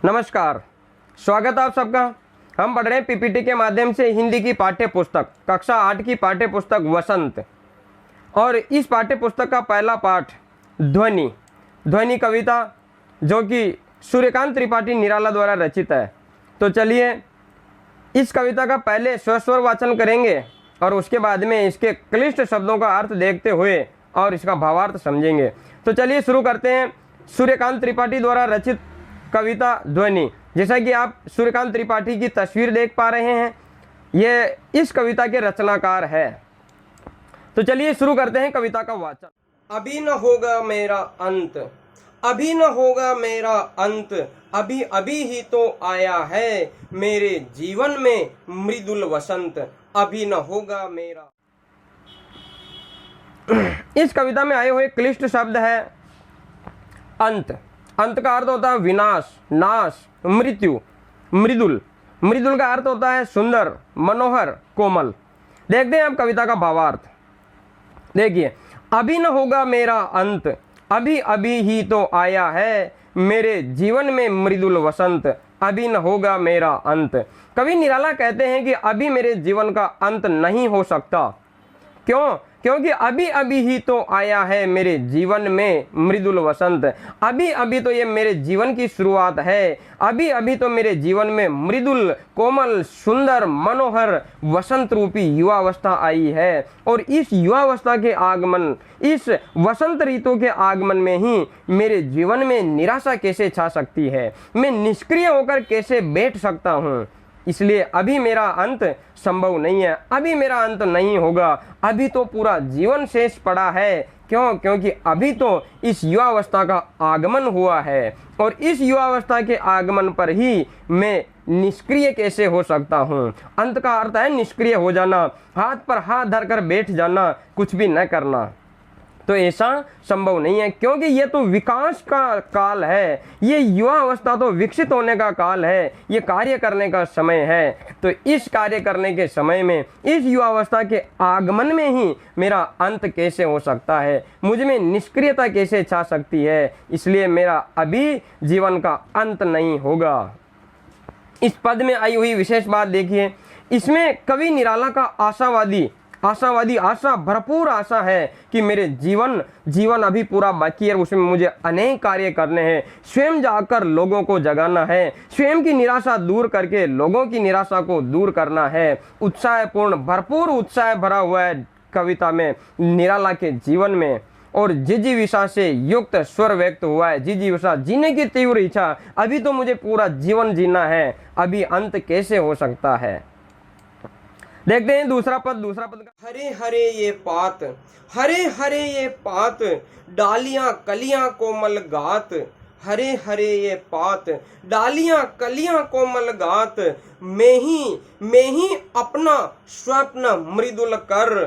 नमस्कार, स्वागत है आप सबका। हम पढ़ रहे हैं पीपीटी के माध्यम से हिंदी की पाठ्य पुस्तक कक्षा 8 की पाठ्य पुस्तक वसंत। और इस पाठ्य पुस्तक का पहला पाठ ध्वनि कविता, जो कि सूर्यकांत त्रिपाठी निराला द्वारा रचित है। तो चलिए इस कविता का पहले स्वस्वर वाचन करेंगे और उसके बाद में इसके क्लिष्ट शब्दों का अर्थ देखते हुए और इसका भावार्थ समझेंगे। तो चलिए शुरू करते हैं। सूर्यकांत त्रिपाठी द्वारा रचित कविता ध्वनि। जैसा कि आप सूर्यकांत त्रिपाठी की तस्वीर देख पा रहे हैं, ये इस कविता के रचनाकार है। तो चलिए शुरू करते हैं कविता का वाचन। अभी न होगा मेरा अंत, अभी न होगा मेरा अंत, अभी अभी ही तो आया है मेरे जीवन में मृदुल वसंत, अभी न होगा मेरा। इस कविता में आए हुए क्लिष्ट शब्द है अंत। अंत का अर्थ होता है विनाश, नाश, मृत्यु। मृदुल, मृदुल का अर्थ होता है सुंदर, मनोहर, कोमल। देखते हैं आप कविता का भावार्थ। देखिए, अभी न होगा मेरा अंत, अभी अभी ही तो आया है मेरे जीवन में मृदुल वसंत, अभी न होगा मेरा अंत। कवि निराला कहते हैं कि अभी मेरे जीवन का अंत नहीं हो सकता। क्यों? क्योंकि अभी अभी ही तो आया है मेरे जीवन में मृदुल वसंत। अभी अभी तो ये मेरे जीवन की शुरुआत है। अभी अभी तो मेरे जीवन में मृदुल, कोमल, सुंदर, मनोहर वसंत रूपी युवावस्था आई है। और इस युवावस्था के आगमन, इस वसंत ऋतु के आगमन में ही मेरे जीवन में निराशा कैसे छा सकती है, मैं निष्क्रिय होकर कैसे बैठ सकता हूँ। इसलिए अभी मेरा अंत संभव नहीं है, अभी मेरा अंत नहीं होगा, अभी तो पूरा जीवन शेष पड़ा है। क्यों? क्योंकि अभी तो इस युवावस्था का आगमन हुआ है और इस युवावस्था के आगमन पर ही मैं निष्क्रिय कैसे हो सकता हूँ। अंत का अर्थ है निष्क्रिय हो जाना, हाथ पर हाथ धरकर बैठ जाना, कुछ भी न करना। तो ऐसा संभव नहीं है, क्योंकि ये तो विकास का काल है, ये युवा अवस्था तो विकसित होने का काल है, ये कार्य करने का समय है। तो इस कार्य करने के समय में, इस युवा अवस्था के आगमन में ही मेरा अंत कैसे हो सकता है, मुझ में निष्क्रियता कैसे छा सकती है। इसलिए मेरा अभी जीवन का अंत नहीं होगा। इस पद में आई हुई विशेष बात देखिए, इसमें कवि निराला का आशावादी आशा, भरपूर आशा है कि मेरे जीवन अभी पूरा बाकी है, उसमें मुझे अनेक कार्य करने हैं, स्वयं जाकर लोगों को जगाना है, स्वयं की निराशा दूर करके लोगों की निराशा को दूर करना है। उत्साहपूर्ण, भरपूर उत्साह भरा हुआ है कविता में निराला के जीवन में। और जिजीविषा से युक्त स्वर व्यक्त हुआ है। जिजीविषा, जीने की तीव्र इच्छा। अभी तो मुझे पूरा जीवन जीना है, अभी अंत कैसे हो सकता है। देखते हैं दूसरा पद का। हरे हरे ये पात, हरे हरे ये पात, डालियां कलियां कोमल गात, हरे हरे ये पात, डालियां कलियां कोमल गात, मैं ही अपना स्वप्न मृदुल कर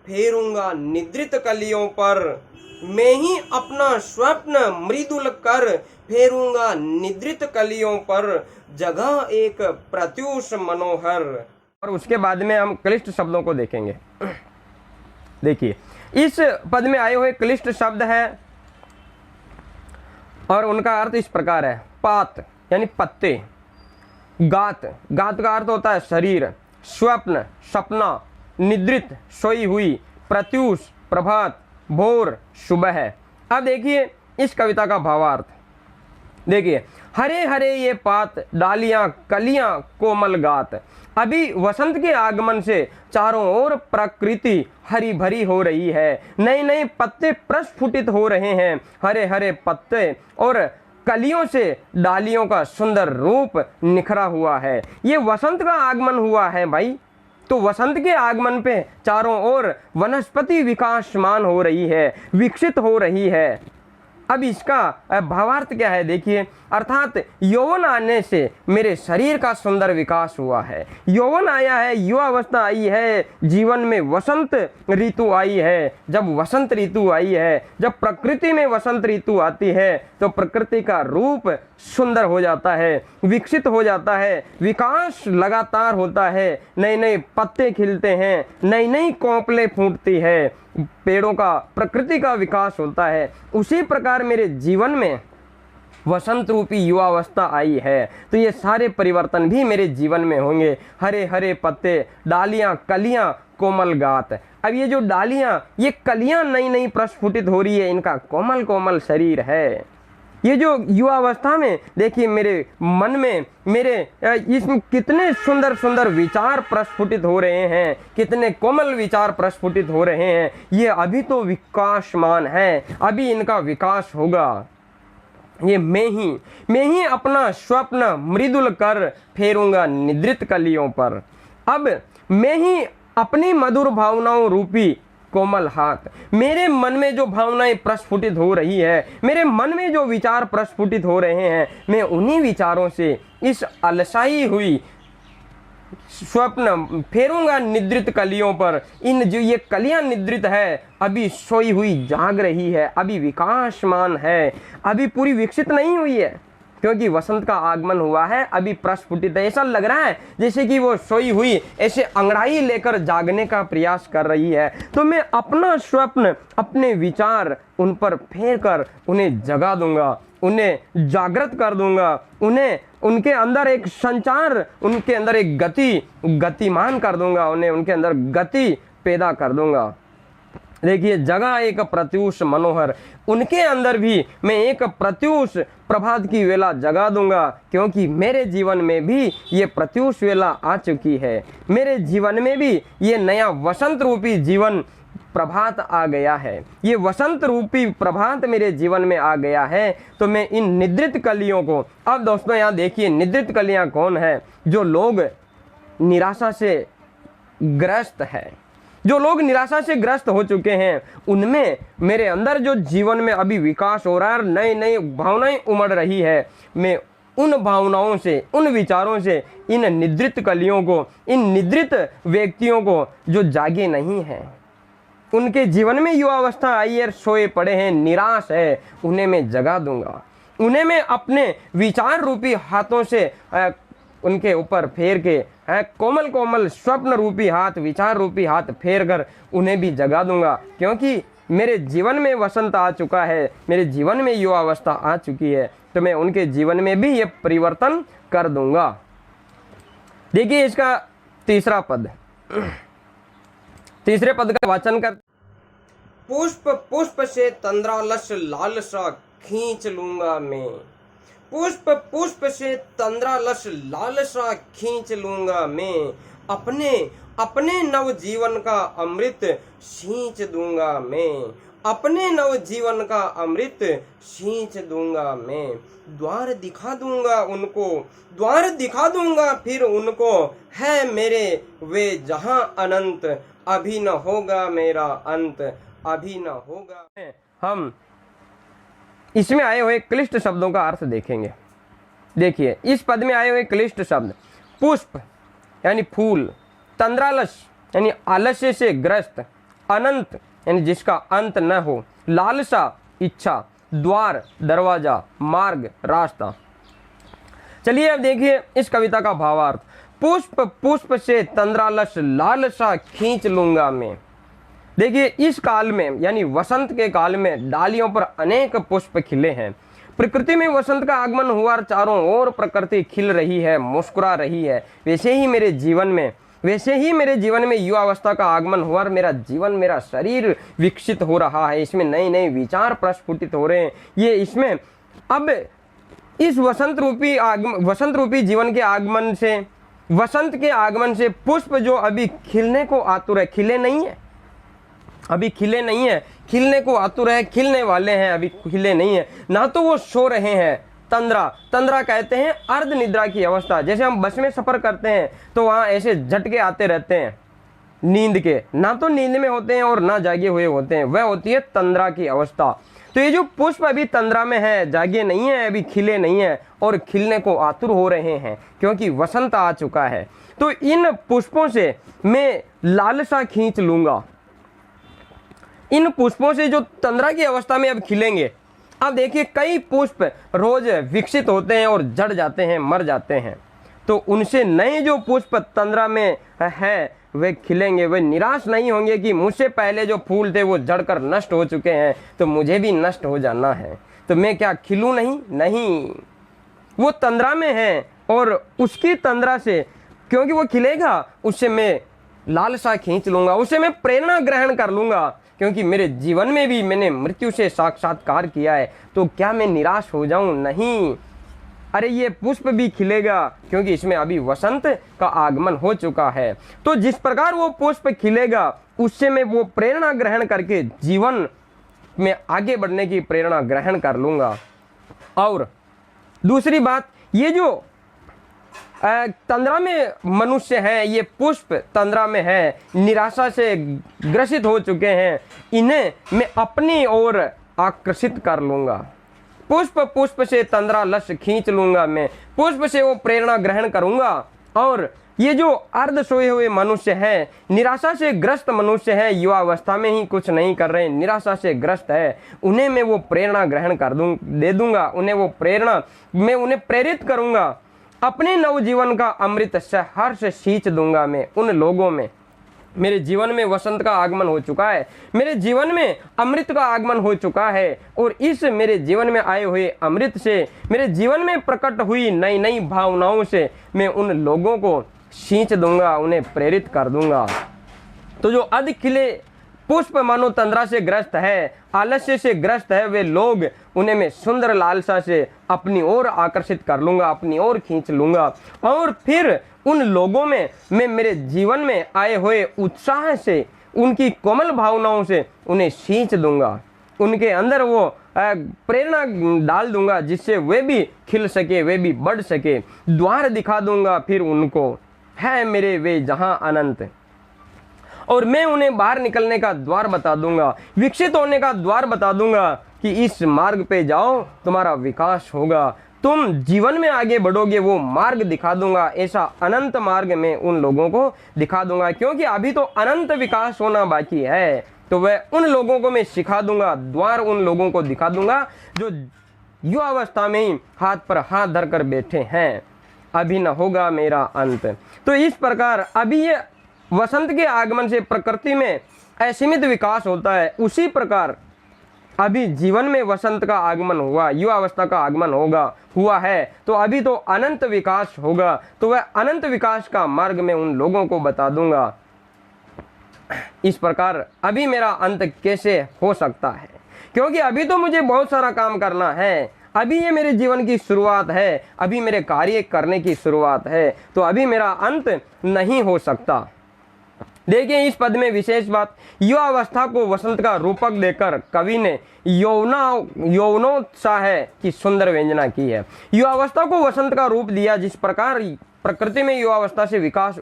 फेरूंगा निद्रित कलियों पर, मैं ही अपना स्वप्न मृदुल कर फेरूंगा निद्रित कलियों पर, जगह एक प्रत्यूष मनोहर। और उसके बाद में हम क्लिष्ट शब्दों को देखेंगे। देखिए, इस पद में आए हुए क्लिष्ट शब्द है और उनका अर्थ इस प्रकार है। पात यानी पत्ते, गात, गात का अर्थ होता है शरीर, स्वप्न, सपना, निद्रित, सोई हुई, प्रत्यूष, प्रभात, भोर, सुबह। अब देखिए इस कविता का भावार्थ। देखिए, हरे हरे ये पात, डालियां कलियां कोमल गात। अभी वसंत के आगमन से चारों ओर प्रकृति हरी भरी हो रही है, नए नए पत्ते प्रस्फुटित हो रहे हैं, हरे हरे पत्ते और कलियों से डालियों का सुंदर रूप निखरा हुआ है। ये वसंत का आगमन हुआ है भाई। तो वसंत के आगमन पे चारों ओर वनस्पति विकासमान हो रही है, विकसित हो रही है। अब इसका भावार्थ क्या है देखिए, अर्थात यौवन आने से मेरे शरीर का सुंदर विकास हुआ है, यौवन आया है, युवा अवस्था आई है, जीवन में वसंत ऋतु आई है। जब वसंत ऋतु आई है, जब प्रकृति में वसंत ऋतु आती है, तो प्रकृति का रूप सुंदर हो जाता है, विकसित हो जाता है, विकास लगातार होता है, नए नए पत्ते खिलते हैं, नई नई कोंपलें फूटती है, पेड़ों का, प्रकृति का विकास होता है। उसी प्रकार मेरे जीवन में वसंत रूपी युवावस्था आई है, तो ये सारे परिवर्तन भी मेरे जीवन में होंगे। हरे हरे पत्ते, डालियां, कलियां, कोमल गात। अब ये जो डालियां, ये कलियां नई नई प्रस्फुटित हो रही है, इनका कोमल कोमल शरीर है। ये जो युवावस्था में देखिए मेरे मन में, मेरे इसमें कितने सुंदर सुंदर विचार प्रस्फुटित हो रहे हैं, कितने कोमल विचार प्रस्फुटित हो रहे हैं। ये अभी तो विकासमान है, अभी इनका विकास होगा। ये मैं ही अपना स्वप्न मृदुल कर फेरूंगा निद्रित कलियों पर। अब मैं ही अपनी मधुर भावनाओं रूपी कोमल हाथ, मेरे मन में जो भावनाएं प्रस्फुटित हो रही है, मेरे मन में जो विचार प्रस्फुटित हो रहे हैं, मैं उन्हीं विचारों से इस अलसाई हुई स्वप्न फेरूंगा निद्रित कलियों पर। इन जो ये कलियां निद्रित है, अभी सोई हुई जाग रही है, अभी विकासमान है, अभी पूरी विकसित नहीं हुई है, क्योंकि वसंत का आगमन हुआ है, अभी प्रस्फुटित है। ऐसा लग रहा है जैसे कि वो सोई हुई ऐसे अंगड़ाई लेकर जागने का प्रयास कर रही है। तो मैं अपना स्वप्न, अपने विचार उन पर फेर कर उन्हें जगा दूंगा, उन्हें जागृत कर दूंगा, उन्हें उनके अंदर एक संचार, उनके अंदर एक गतिमान कर दूंगा, उन्हें उनके अंदर गति पैदा कर दूंगा। देखिए, जगह एक प्रत्यूष मनोहर, उनके अंदर भी मैं एक प्रत्यूष प्रभात की वेला जगा दूंगा, क्योंकि मेरे जीवन में भी ये प्रत्यूष वेला आ चुकी है। मेरे जीवन में भी ये नया वसंत रूपी जीवन प्रभात आ गया है, ये वसंत रूपी प्रभात मेरे जीवन में आ गया है। तो मैं इन निद्रित कलियों को, अब दोस्तों यहाँ देखिए, निद्रित कलियाँ कौन है? जो लोग निराशा से ग्रस्त है, जो लोग निराशा से ग्रस्त हो चुके हैं, उनमें मेरे अंदर जो जीवन में अभी विकास हो रहा है, नई नई भावनाएं उमड़ रही है, मैं उन भावनाओं से, उन विचारों से इन निद्रित कलियों को, इन निद्रित व्यक्तियों को जो जागे नहीं हैं, उनके जीवन में युवावस्था आई है, सोए पड़े हैं, निराश है, उन्हें मैं जगा दूंगा। उन्हें मैं अपने विचार रूपी हाथों से उनके ऊपर फेर के, कोमल कोमल स्वप्न रूपी हाथ, विचार रूपी हाथ फेर कर उन्हें भी जगा दूंगा, क्योंकि मेरे जीवन में वसंत आ चुका है, मेरे जीवन में युवावस्था आ चुकी है, तो मैं उनके जीवन में भी ये परिवर्तन कर दूंगा। देखिए इसका तीसरा पद, तीसरे पद का वाचन कर, पुष्प पुष्प से तंद्रालस लालसा खींच लूंगा मैं, पुष्प पुष्प से तंद्रालस लालसा खींच लूंगा मैं, अपने अपने नव जीवन का अमृत सींच दूंगा मैं, अपने नव जीवन का अमृत सींच दूंगा मैं। द्वार दिखा दूंगा उनको, द्वार दिखा दूंगा फिर उनको, है मेरे वे जहां अनंत, अभी न होगा मेरा अंत, अभी न होगा। हम इसमें आए हुए क्लिष्ट शब्दों का अर्थ देखेंगे। देखिए, इस पद में आए हुए क्लिष्ट शब्द, पुष्प यानी फूल, तंद्रालस यानी आलस्य से ग्रस्त, अनंत यानी जिसका अंत न हो, लालसा इच्छा, द्वार दरवाजा, मार्ग रास्ता। चलिए अब देखिए इस कविता का भावार्थ। पुष्प पुष्प से तंद्रालस लालसा खींच लूंगा मैं। देखिए, इस काल में यानी वसंत के काल में डालियों पर अनेक पुष्प खिले हैं। प्रकृति में वसंत का आगमन हुआ, चारों ओर प्रकृति खिल रही है, मुस्कुरा रही है। वैसे ही मेरे जीवन में युवावस्था का आगमन हुआ और मेरा जीवन, मेरा शरीर विकसित हो रहा है। इसमें नए नए विचार प्रस्फुटित हो रहे हैं। ये इसमें अब इस वसंत रूपी जीवन के आगमन से, वसंत के आगमन से पुष्प जो अभी खिलने को आतुर है, खिले नहीं है, अभी खिले नहीं है, खिलने को आतुर है, खिलने वाले हैं, अभी खिले नहीं है। ना तो वो सो रहे हैं, तंद्रा कहते हैं अर्ध निद्रा की अवस्था। जैसे हम बस में सफर करते हैं तो वहाँ ऐसे झटके आते रहते हैं नींद के, ना तो नींद में होते हैं और ना जागे हुए होते हैं, वह होती है तंद्रा की अवस्था। तो ये जो पुष्प अभी तंद्रा में है, जागे नहीं है, अभी खिले नहीं है और खिलने को आतुर हो रहे हैं, क्योंकि वसंत आ चुका है। तो इन पुष्पों से मैं लालसा खींच लूंगा। इन पुष्पों से जो तंद्रा की अवस्था में अब खिलेंगे, अब देखिए कई पुष्प रोज विकसित होते हैं और जड़ जाते हैं, मर जाते हैं। तो उनसे नए जो पुष्प तंद्रा में है वे खिलेंगे, वे निराश नहीं होंगे कि मुझसे पहले जो फूल थे वो जड़कर नष्ट हो चुके हैं, तो मुझे भी नष्ट हो जाना है। तो मैं क्या खिलूं नहीं? नहीं, वो तंद्रा में है और उसकी तंद्रा से, क्योंकि वो खिलेगा, उससे मैं लालसा खींच लूंगा, उससे मैं प्रेरणा ग्रहण कर लूंगा, क्योंकि मेरे जीवन में भी मैंने मृत्यु से साक्षात्कार किया है। तो क्या मैं निराश हो जाऊं? नहीं, अरे ये पुष्प भी खिलेगा, क्योंकि इसमें अभी वसंत का आगमन हो चुका है। तो जिस प्रकार वो पुष्प खिलेगा, उससे मैं वो प्रेरणा ग्रहण करके जीवन में आगे बढ़ने की प्रेरणा ग्रहण कर लूंगा। और दूसरी बात, ये जो तंद्रा में मनुष्य है, ये पुष्प तंद्रा में है, निराशा से ग्रसित हो चुके हैं, इन्हें मैं अपनी ओर आकर्षित कर लूंगा। पुष्प से तंद्रा लश खींच लूंगा, मैं पुष्प से वो प्रेरणा ग्रहण करूंगा। और ये जो अर्ध सोए हुए मनुष्य हैं, निराशा से ग्रस्त मनुष्य हैं, युवा अवस्था में ही कुछ नहीं कर रहे, निराशा से ग्रस्त है, उन्हें मैं वो प्रेरणा ग्रहण दे दूंगा, उन्हें वो प्रेरणा, मैं उन्हें प्रेरित करूंगा, अपने नवजीवन का अमृत सहर्ष सींच दूंगा मैं उन लोगों में। मेरे जीवन में वसंत का आगमन हो चुका है, मेरे जीवन में अमृत का आगमन हो चुका है, और इस मेरे जीवन में आए हुए अमृत से, मेरे जीवन में प्रकट हुई नई नई भावनाओं से मैं उन लोगों को सींच दूंगा, उन्हें प्रेरित कर दूंगा। तो जो अधिक खिले पुष्प मानो तंद्रा से ग्रस्त है, आलस्य से ग्रस्त है, वे लोग, उन्हें मैं सुंदर लालसा से अपनी ओर आकर्षित कर लूंगा, अपनी ओर खींच लूंगा, और फिर उन लोगों में मैं मेरे जीवन में आए हुए उत्साह से, उनकी कोमल भावनाओं से उन्हें सींच दूंगा, उनके अंदर वो प्रेरणा डाल दूंगा, जिससे वे भी खिल सके, वे भी बढ़ सके। द्वार दिखा दूंगा फिर उनको, है मेरे वे जहां अनंत, और मैं उन्हें बाहर निकलने का द्वार बता दूंगा, विकसित होने का द्वार बता दूंगा कि इस मार्ग पे जाओ, तुम्हारा विकास होगा, तुम जीवन में आगे बढ़ोगे, वो मार्ग दिखा दूंगा। ऐसा अनंत मार्ग में उन लोगों को दिखा दूंगा, क्योंकि अभी तो अनंत विकास होना बाकी है। तो वह उन लोगों को मैं सिखा दूंगा, द्वार उन लोगों को दिखा दूंगा जो युवा अवस्था में ही हाथ पर हाथ धर कर बैठे हैं, अभी न होगा मेरा अंत। तो इस प्रकार अभी ये वसंत के आगमन से प्रकृति में असीमित विकास होता है, उसी प्रकार अभी जीवन में वसंत का आगमन हुआ, युवा अवस्था का आगमन हुआ है, तो अभी तो अनंत विकास होगा। तो वह अनंत विकास का मार्ग मैं उन लोगों को बता दूंगा। इस प्रकार अभी मेरा अंत कैसे हो सकता है, क्योंकि अभी तो मुझे बहुत सारा काम करना है, अभी ये मेरे जीवन की शुरुआत है, अभी मेरे कार्य करने की शुरुआत है, तो अभी मेरा अंत नहीं हो सकता। देखिए इस पद में विशेष बात, युवा अवस्था को वसंत का रूपक देकर कवि ने यौवनोत्साह की सुंदर व्यंजना की है। युवा अवस्था को वसंत का रूप दिया, जिस प्रकार प्रकृति में युवा अवस्था से विकास,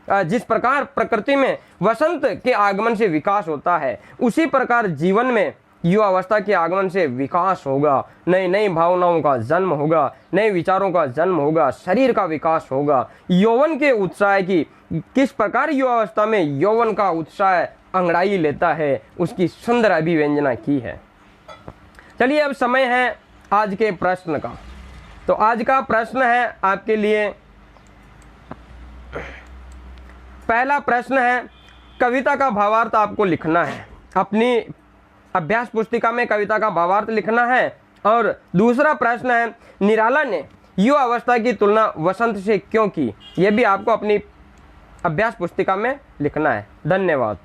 जिस प्रकार प्रकृति में वसंत के आगमन से विकास होता है, उसी प्रकार जीवन में युवा अवस्था के आगमन से विकास होगा, नई नई भावनाओं का जन्म होगा, नए विचारों का जन्म होगा, शरीर का विकास होगा। यौवन के उत्साह की, किस प्रकार युवा अवस्था में यौवन का उत्साह अंगड़ाई लेता है, उसकी सुंदर अभिव्यंजना की है। चलिए अब समय है आज के प्रश्न का। तो आज का प्रश्न है आपके लिए, पहला प्रश्न है, कविता का भावार्थ आपको लिखना है, अपनी अभ्यास पुस्तिका में कविता का भावार्थ लिखना है। और दूसरा प्रश्न है, निराला ने युवा अवस्था की तुलना वसंत से क्यों की, यह भी आपको अपनी अभ्यास पुस्तिका में लिखना है। धन्यवाद।